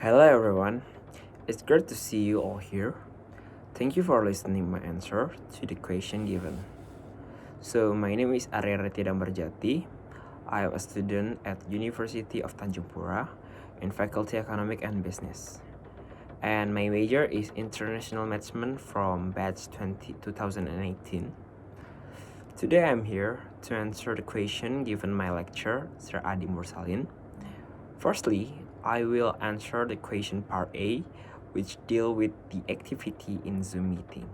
Hello everyone, it's great to see you all here. Thank you for listening my answer to the question given. So my name is Arya Raditya Damarjati. I am a student at University of Tanjung Pura in Faculty Economic and Business. And my major is International Management from batch 2018. Today I'm here to answer the question given my lecturer, Sir Adi Mursalin. Firstly, I will answer the question part A, which deal with the activity in Zoom meeting.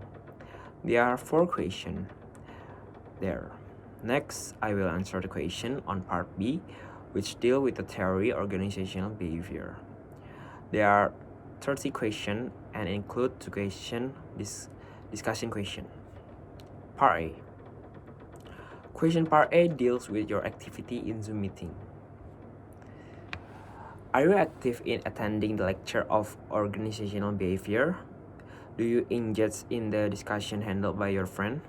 There are 4 questions there. Next, I will answer the question on part B, which deal with the theory organizational behavior. There are 30 questions and include 2 question discussion question. Part A. Question part A deals with your activity in Zoom meeting. Are you active in attending the lecture of organizational behavior? Do you engage in the discussion handled by your friend?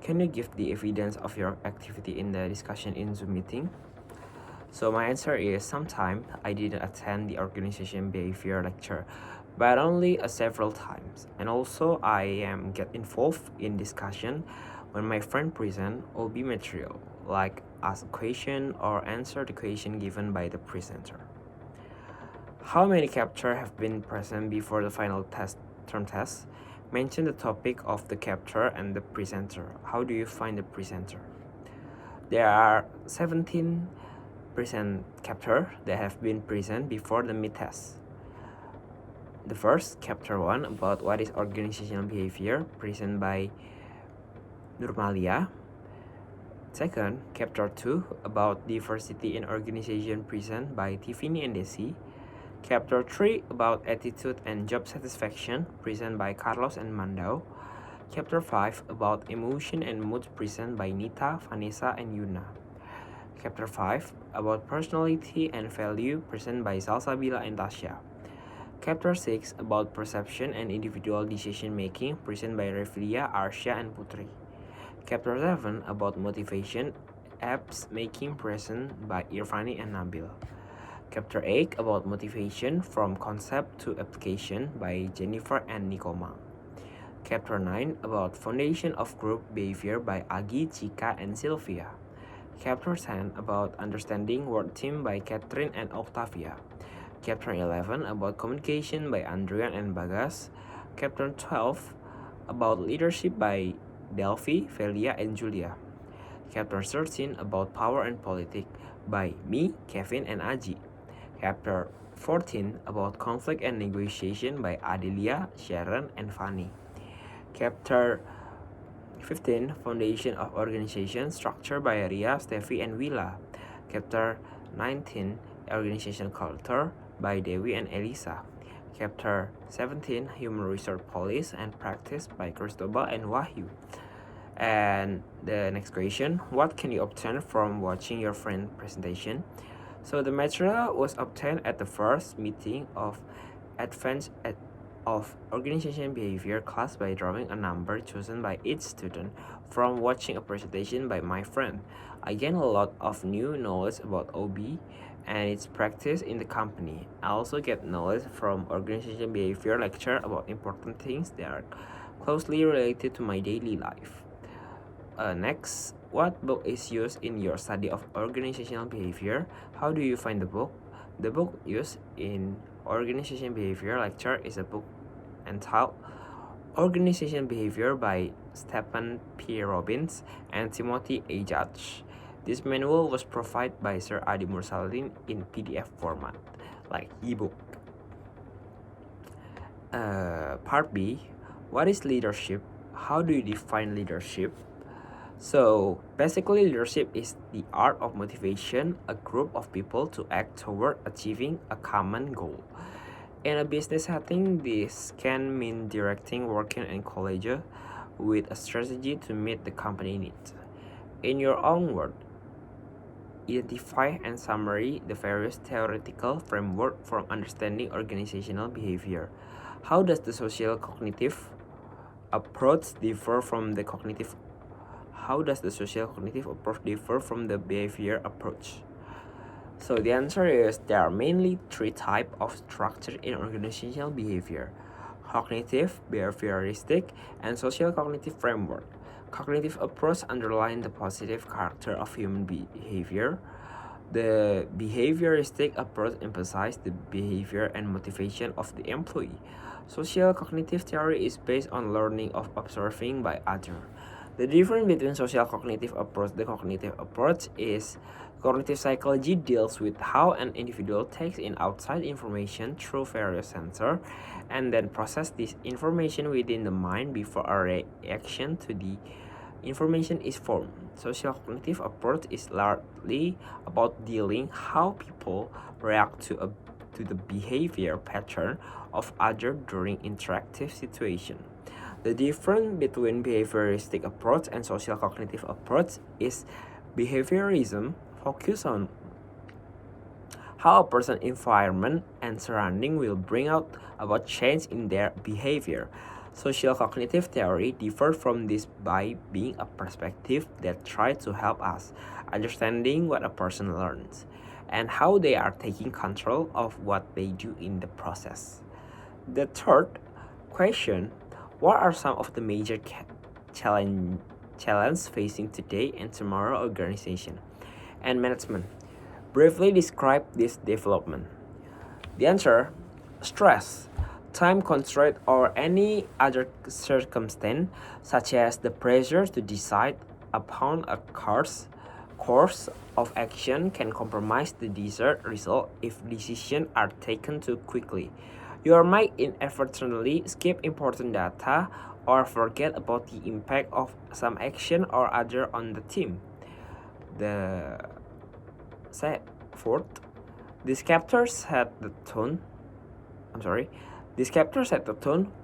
Can you give the evidence of your activity in the discussion in Zoom meeting? So my answer is sometimes I didn't attend the organization behavior lecture, but only several times. And also I am get involved in discussion when my friend present OB material, like ask a question or answer the question given by the presenter. How many captures have been present before the final term test? Mention the topic of the capture and the presenter. How do you find the presenter? There are 17% capture that have been present before the mid-test. The first, capture 1, about what is organizational behavior, present by Nurmalia. Second, capture 2, about diversity in organization, present by Tiffany and Desi. Chapter 3 about attitude and job satisfaction, present by Carlos and Mandau. Chapter 5 about emotion and mood, present by Nita, Vanessa, and Yuna. Chapter 5 about personality and value, present by Salsabila and Tasha. Chapter 6 about perception and individual decision making, present by Revilia, Arsha, and Putri. Chapter 7 about motivation, apps making, present by Irfani and Nabil. Chapter 8 about motivation from concept to application by Jennifer and Nikoma. Chapter 9 about foundation of group behavior by Agi, Chika, and Sylvia. Chapter 10 about understanding word team by Catherine and Octavia. Chapter 11 about communication by Andrian and Bagas. Chapter 12 about leadership by Delphi, Velia, and Julia. Chapter 13 about power and politics by me, Kevin, and Aji. Chapter 14 about conflict and negotiation by Adelia, Sharon, and Fanny. Chapter 15 foundation of organization structure by Ria, Steffi, and Willa. Chapter 19 organization culture by Dewi and Elisa. Chapter 17 human resource policy and practice by Cristobal and Wahyu. And the next question, what can you obtain from watching your friend presentation? So the material was obtained at the first meeting of Advanced of Organization Behavior class by drawing a number chosen by each student from watching a presentation by my friend. I gained a lot of new knowledge about OB and its practice in the company. I also get knowledge from organization behavior lecture about important things that are closely related to my daily life. Next, what book is used in your study of organizational behavior? How do you find the book? The book used in organization behavior lecture is a book entitled Organization Behavior by Stephen P. Robbins and Timothy A. Judge. This manual was provided by Sir Adi Mursalin in PDF format, like ebook. Part B, what is leadership? How do you define leadership? So basically, leadership is the art of motivation a group of people to act toward achieving a common goal. In a business setting, this can mean directing, working, and college with a strategy to meet the company needs. In your own word, identify and summary the various theoretical framework for understanding organizational behavior. How does the social cognitive approach differ from the cognitive? How does the social cognitive approach differ from the behavior approach? So the answer is there are mainly three types of structure in organizational behavior: cognitive, behavioristic, and social cognitive framework. Cognitive approach underline the positive character of human behavior. The behavioristic approach emphasizes the behavior and motivation of the employee. Social cognitive theory is based on learning of observing by others. The difference between social cognitive approach and the cognitive approach is cognitive psychology deals with how an individual takes in outside information through various sensors and then process this information within the mind before a reaction to the information is formed. Social cognitive approach is largely about dealing how people react to the behavior pattern of others during interactive situation. The difference between behavioristic approach and social cognitive approach is behaviorism focus on how a person's environment and surrounding will bring about change in their behavior. Social cognitive theory differs from this by being a perspective that tries to help us understanding what a person learns and how they are taking control of what they do in the process. The third question: what are some of the major challenges facing today and tomorrow organization and management? Briefly describe this development. The answer: stress, time constraint, or any other circumstance, such as the pressure to decide upon a course of action, can compromise the desired result if decisions are taken too quickly. You might inadvertently skip important data or forget about the impact of some action or other on the team. The fourth, this captures set the tone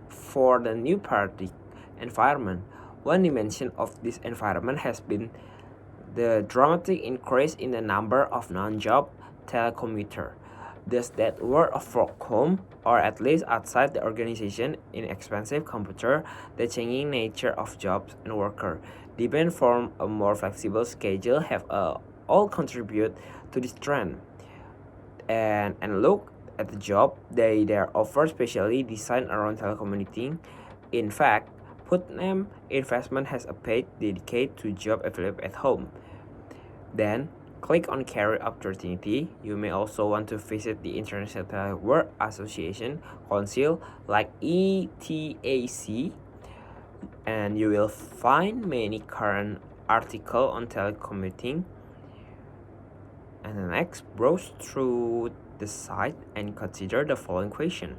for the new party environment. One dimension of this environment has been the dramatic increase in the number of non-job telecommuters. Thus that work from home, or at least outside the organization in expensive computer, the changing nature of jobs and workers, demand for a more flexible schedule have all contribute to this trend. And look at the job they are offered specially designed around telecommuting. In fact, Putnam Investment has a page dedicated to job available at home. Then, click on Career Opportunity. You may also want to visit the International Telework Association Council like ETAC, and you will find many current articles on telecommuting. And the next, browse through the site and consider the following question.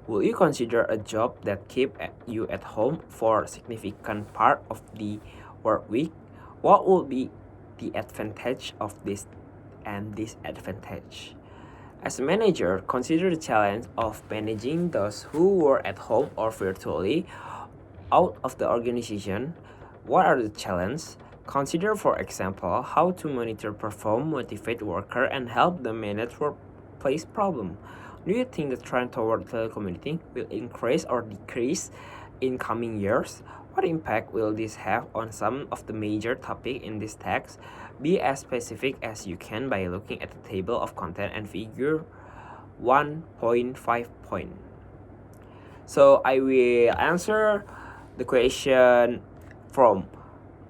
Will you consider a job that keeps you at home for a significant part of the work week? What would be the advantage of this and disadvantage? As a manager, consider the challenge of managing those who work at home or virtually out of the organization. What are the challenges? Consider, for example, how to monitor, perform, motivate workers, and help them manage workplace problems. Do you think the trend toward telecommuting will increase or decrease in coming years? What impact will this have on some of the major topics in this text? Be as specific as you can by looking at the table of content and figure 1.5 point. So I will answer the question from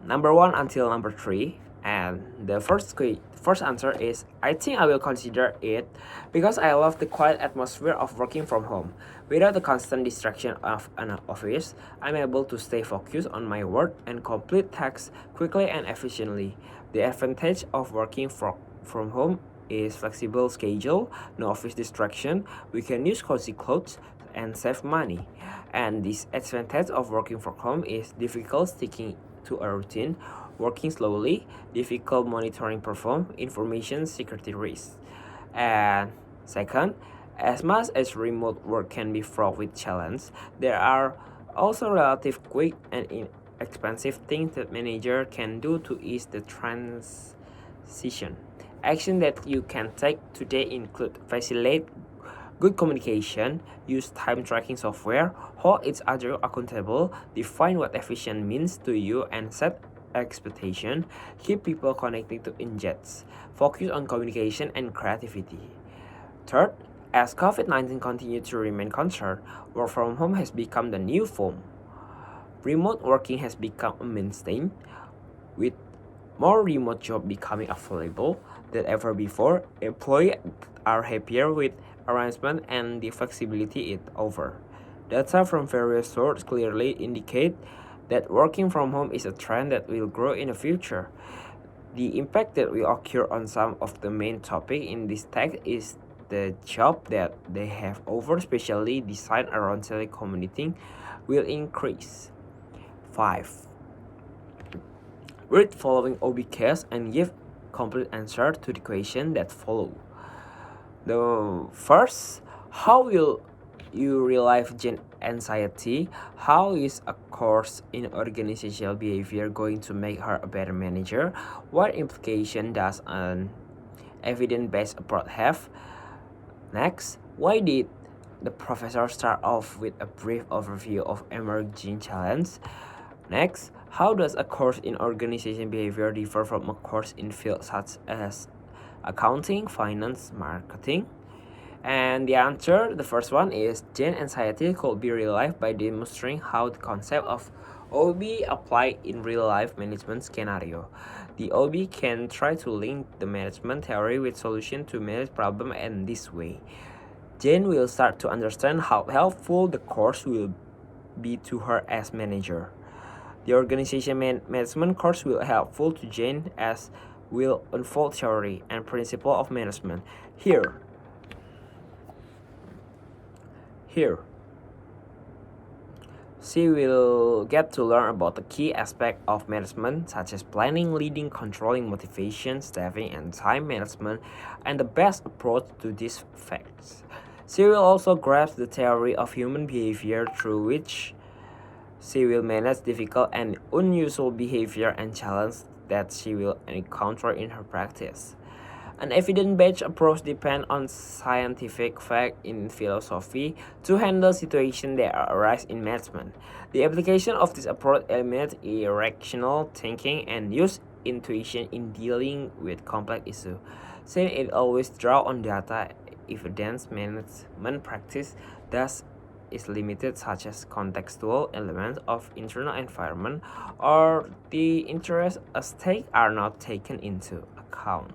number 1 until number 3, and the first answer is I think I will consider it because I love the quiet atmosphere of working from home. Without the constant distraction of an office, I'm able to stay focused on my work and complete tasks quickly and efficiently. The advantage of working from home is flexible schedule, no office distraction, we can use cozy clothes and save money. And this disadvantage of working from home is difficult sticking to a routine, working slowly, difficult monitoring perform, information security risks. And second, as much as remote work can be fraught with challenges, there are also relative quick and inexpensive things that manager can do to ease the transition. Action that you can take today include facilitate Good communication, use time tracking software, hold each other accountable, define what efficient means to you, and set expectation, keep people connected to engage, focus on communication and creativity. Third, as COVID-19 continues to remain concern, work from home has become the new form. Remote working has become a mainstay, with more remote jobs becoming available than ever before. Employees are happier with arrangement and the flexibility it offers. Data from various sources clearly indicate that working from home is a trend that will grow in the future. The impact that will occur on some of the main topics in this text is the job that they have over, especially designed around telecommuting, will increase. 5. Read following OB case and give complete answer to the question that follow. The first, how will you relieve Gen anxiety? How is a course in organizational behavior going to make her a better manager? What implication does an evidence-based approach have? Next, why did the professor start off with a brief overview of emerging challenges? Next, how does a course in organization behavior differ from a course in fields such as accounting, finance, marketing? And the answer, the first one is Gen anxiety could be relieved by demonstrating how the concept of OB apply in real-life management scenario. The OB can try to link the management theory with solution to manage problem, and this way, Jane will start to understand how helpful the course will be to her as manager. The organization management course will be helpful to Jane as will unfold theory and principle of management. Here, she will get to learn about the key aspects of management such as planning, leading, controlling, motivation, staffing, and time management, and the best approach to these facts. She will also grasp the theory of human behavior through which she will manage difficult and unusual behavior and challenges that she will encounter in her practice. An evidence-based approach depends on scientific fact in philosophy to handle situations that arise in management. The application of this approach eliminates irrational thinking and uses intuition in dealing with complex issues, since it always draws on data. Evidence management practice thus is limited, such as contextual elements of internal environment or the interests at stake are not taken into account.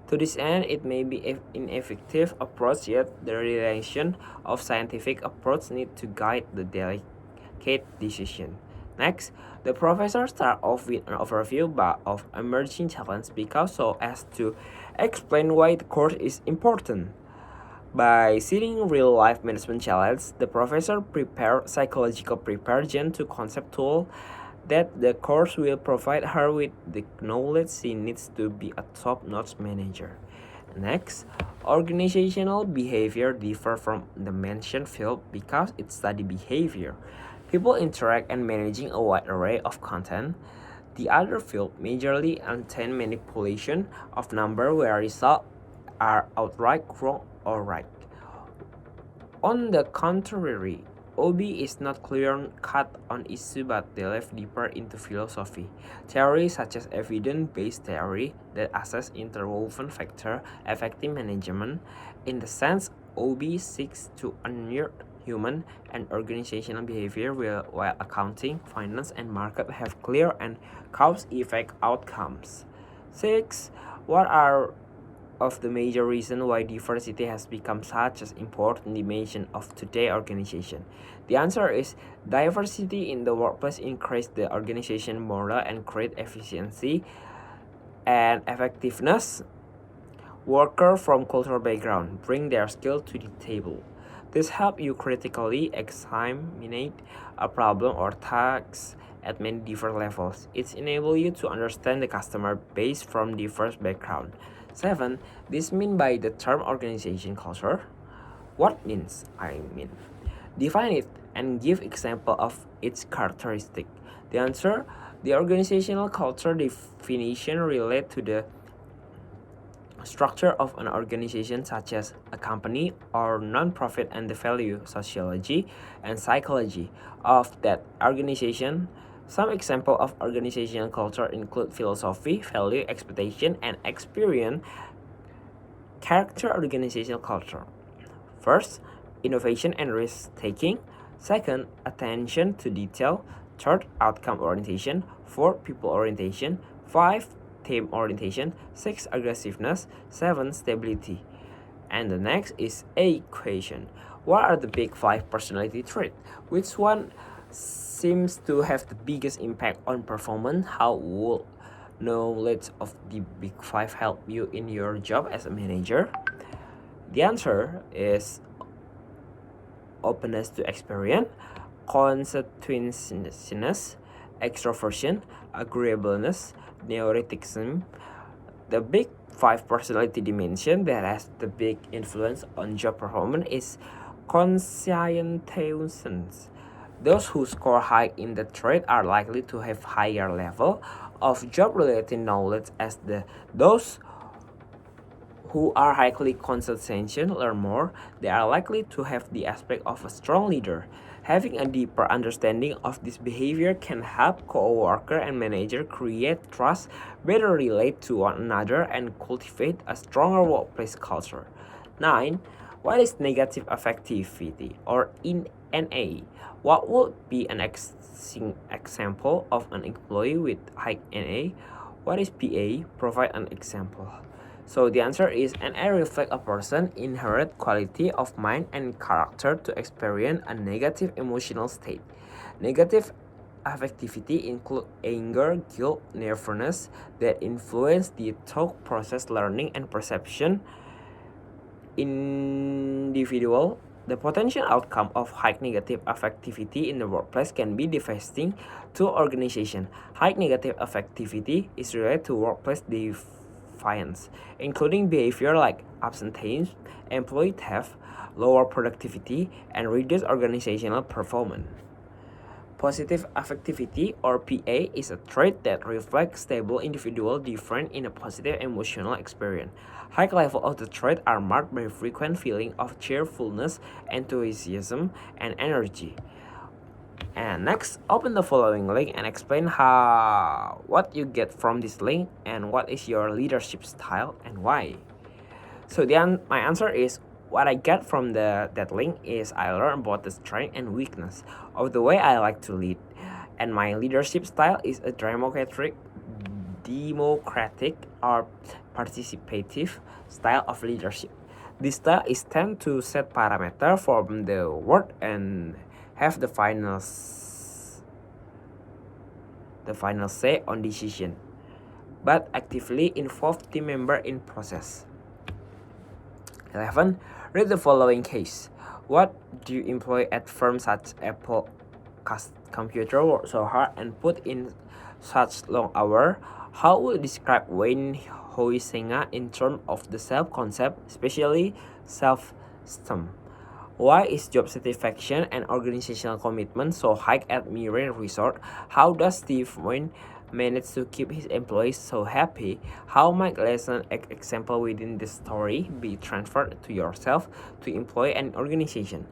To this end, it may be an ineffective approach, yet the relation of scientific approach need to guide the delicate decision. Next, the professor starts off with an overview of emerging challenges because so as to explain why the course is important. By setting real-life management challenges, the professor prepares psychological preparation to concept tool that the course will provide her with the knowledge she needs to be a top-notch manager. Next, organizational behavior differs from the mentioned field because it studies behavior. People interact and managing a wide array of content. The other field majorly contain manipulation of number where results are outright wrong or right. On the contrary, OB is not clear-cut on issue but delve deeper into philosophy. Theories such as evidence-based theory that assess interwoven factor effective management. In the sense, OB seeks to unearth human and organizational behavior while accounting, finance, and market have clear and cause-effect outcomes. 6. What are of the major reasons why diversity has become such an important dimension of today's organization? The answer is diversity in the workplace increases the organization morale and create efficiency and effectiveness. Workers from cultural background bring their skill to the table. This helps you critically examine a problem or task at many different levels. It enables you to understand the customer base from diverse backgrounds. 7. This means by the term organization culture. What means? Define it and give example of its characteristic. The answer, the organizational culture definition relate to the structure of an organization such as a company or non-profit and the value, sociology, and psychology of that organization. Some examples of organizational culture include philosophy, value, expectation, and experience. Character organizational culture. First, innovation and risk-taking. Second, attention to detail. Third, outcome orientation. Fourth, people orientation. 5, team orientation. 6, aggressiveness. 7, stability. And the next is equation. What are the big 5 personality traits? Which one seems to have the biggest impact on performance? How will knowledge of the big 5 help you in your job as a manager? The answer is openness to experience, conscientiousness, extroversion, agreeableness, neuroticism. The big 5 personality dimension that has the big influence on job performance is conscientiousness. Those who score high in the trait are likely to have higher level of job-related knowledge as those who are highly conscientious learn more. They are likely to have the aspect of a strong leader. Having a deeper understanding of this behavior can help co-worker and manager create trust, better relate to one another, and cultivate a stronger workplace culture. 9. What is negative affectivity or NA? What would be an example of an employee with high NA? What is PA? Provide an example. So the answer is NA reflects a person's inherent quality of mind and character to experience a negative emotional state. Negative affectivity include anger, guilt, nervousness that influence the thought process, learning, and perception. Individual, the potential outcome of high negative affectivity in the workplace can be devastating to organization. High negative affectivity is related to workplace defiance, including behavior like absenteeism, employee theft, lower productivity, and reduced organizational performance. Positive affectivity or PA is a trait that reflects stable individual different in a positive emotional experience. High level of the trait are marked by frequent feeling of cheerfulness, enthusiasm, and energy. And next, open the following link and explain what you get from this link and what is your leadership style and why. So my answer is what I get from that link is I learned about the strength and weakness of the way I like to lead, and my leadership style is a democratic or participative style of leadership. This style is tend to set parameter for the work and have the final say on decision, but actively involve team member in process. 11. Read the following case. What do you employ at firms such Apple Computer work so hard and put in such long hours? How would you describe Wayne Huizenga in terms of the self-concept, especially self-esteem? Why is job satisfaction and organizational commitment so high at Mirror Resort? How does Steve Wayne manage to keep his employees so happy? How might lesson example within the story be transferred to yourself, to employee and organization?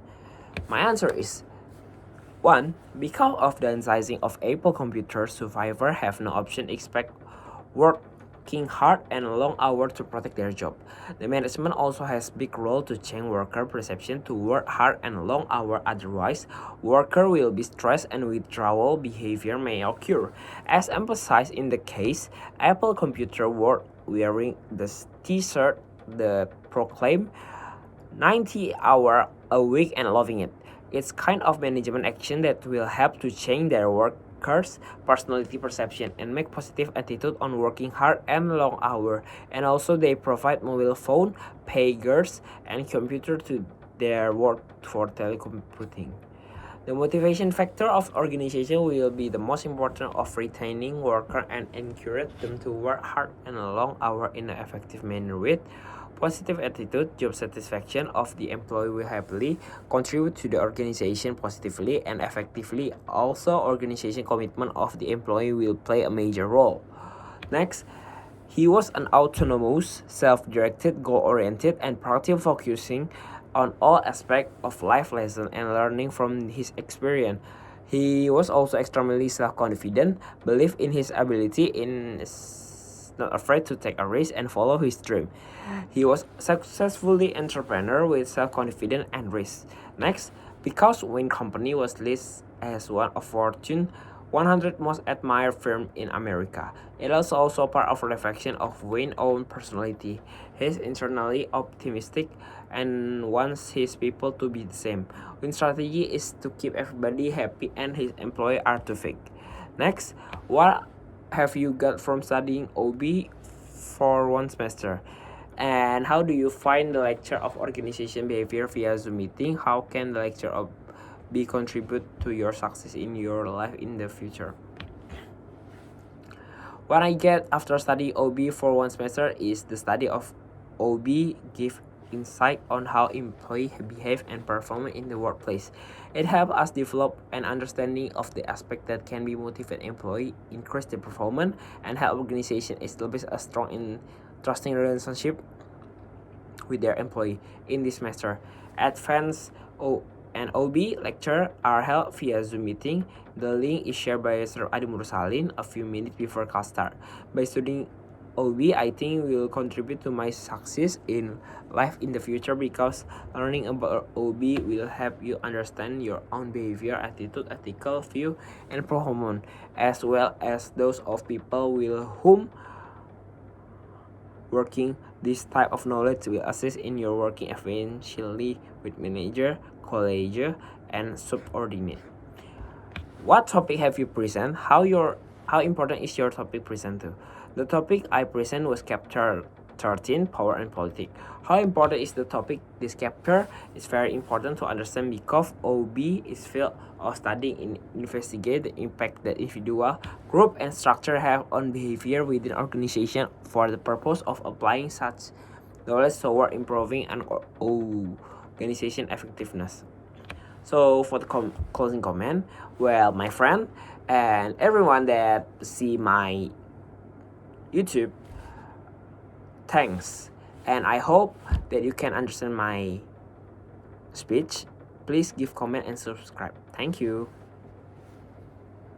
My answer is 1. Because of downsizing of Apple Computer, survivors have no option except working hard and long hours to protect their job. The management also has big role to change worker perception to work hard and long hours, otherwise worker will be stressed and withdrawal behavior may occur. As emphasized in the case, Apple Computer work wearing the t-shirt that proclaim 90 hours a week and loving it. It's kind of management action that will help to change their workers' personality perception and make positive attitude on working hard and long hours. And also they provide mobile phone, pagers, and computer to their work for telecommuting. The motivation factor of organization will be the most important of retaining workers and encourage them to work hard and long hours in an effective manner. With positive attitude, job satisfaction of the employee will happily contribute to the organization positively and effectively. Also, organization commitment of the employee will play a major role. Next, He was an autonomous, self-directed, goal-oriented, and proactive, focusing on all aspects of life lessons and learning from his experience. He was also extremely self-confident, believed in his ability, not afraid to take a risk and follow his dream. He was successfully entrepreneur with self-confidence and risk. Next, because Wayne Company was listed as one of Fortune 100 most admired firms in America. It is also part of a reflection of Wayne's own personality. He is internally optimistic and wants his people to be the same. Wayne's strategy is to keep everybody happy and his employees are terrific. Next, what have you got from studying OB for one semester? And how do you find the lecture of organization behavior via Zoom meeting? How can the lecture of B contribute to your success in your life in the future? What I get after studying OB for one semester is the study of OB give insight on how employees behave and perform in the workplace. It helps us develop an understanding of the aspect that can be motivate employee, increase their performance, and help organization establish a strong and trusting relationship with their employee. In this semester, advanced and OB lecture are held via Zoom meeting. The link is shared by Sir Adi Mursalin a few minutes before class start. By studying OB, I think will contribute to my success in life in the future because learning about OB will help you understand your own behavior, attitude, ethical view, and performance, as well as those of people with whom working. This type of knowledge will assist in your working efficiently with manager, colleague, and subordinate. What topic have you present? How important is your topic present to? The topic I present was chapter 13, Power and Politics. How important is the topic this chapter? It's very important to understand because OB is field of studying and investigate the impact that individual, group, and structure have on behavior within organization for the purpose of applying such knowledge toward improving an organization effectiveness. So for the closing comment, well, my friend and everyone that see my YouTube, thanks, and I hope that you can understand my speech. Please give comment and subscribe. Thank you.